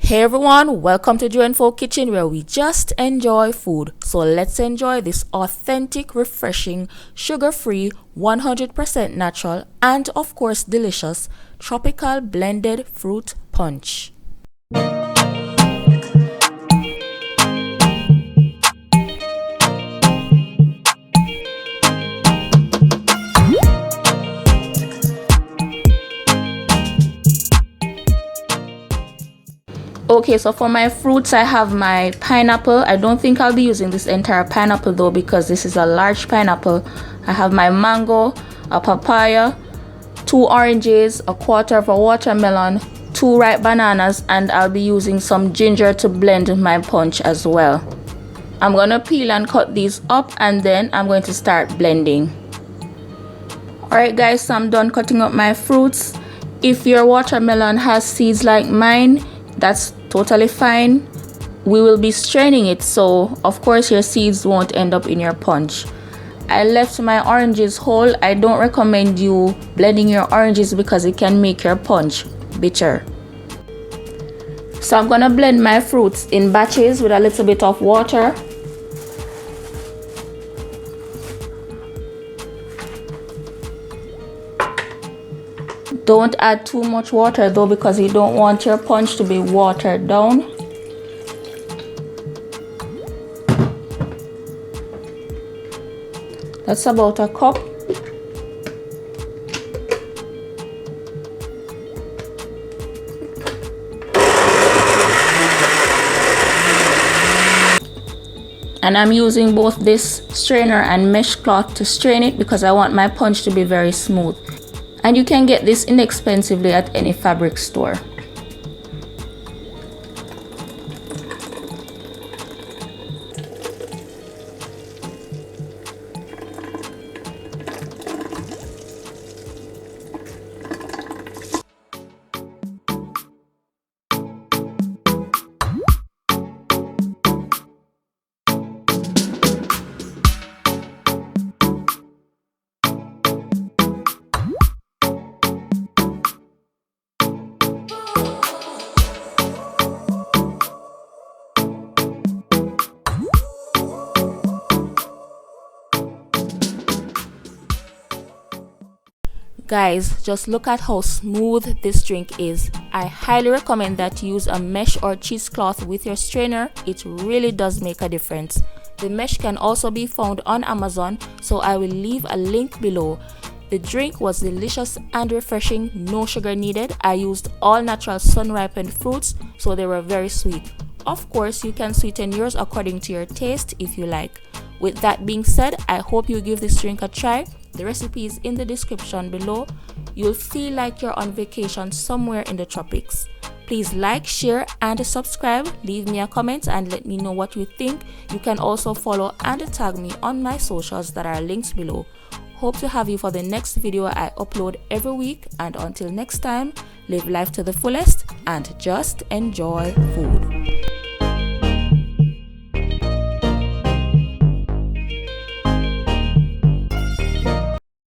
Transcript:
Hey everyone, welcome to Joe and Folk Kitchen, where we just enjoy food. So let's enjoy this authentic, refreshing, sugar-free, 100% natural, and of course delicious tropical blended fruit punch. Okay, so for my fruits, I have my pineapple. I don't think I'll be using this entire pineapple though, because this is a large pineapple. I have my mango, a papaya, 2 oranges, a quarter of a watermelon, 2 ripe bananas, and I'll be using some ginger to blend my punch as well. I'm gonna peel and cut these up, and then I'm going to start blending. Alright guys, so I'm done cutting up my fruits. If your watermelon has seeds like mine, that's totally fine. We will be straining it, so of course your seeds won't end up in your punch. I left my oranges whole. I don't recommend you blending your oranges because it can make your punch bitter. So I'm gonna blend my fruits in batches with a little bit of water. Don't add too much water though, because you don't want your punch to be watered down. That's about a cup. And I'm using both this strainer and mesh cloth to strain it because I want my punch to be very smooth. And you can get this inexpensively at any fabric store. Guys, just look at how smooth this drink is. I highly recommend that you use a mesh or cheesecloth with your strainer. It really does make a difference. The mesh can also be found on Amazon, so I will leave a link below. The drink was delicious and refreshing, no sugar needed. I used all natural sun-ripened fruits, so they were very sweet. Of course, you can sweeten yours according to your taste if you like. With that being said, I hope you give this drink a try. The recipe is in the description below. You'll feel like you're on vacation somewhere in the tropics. Please like, share, and subscribe. Leave me a comment and let me know what you think. You can also follow and tag me on my socials that are linked below. Hope to have you for the next video I upload every week. And until next time, live life to the fullest and just enjoy food.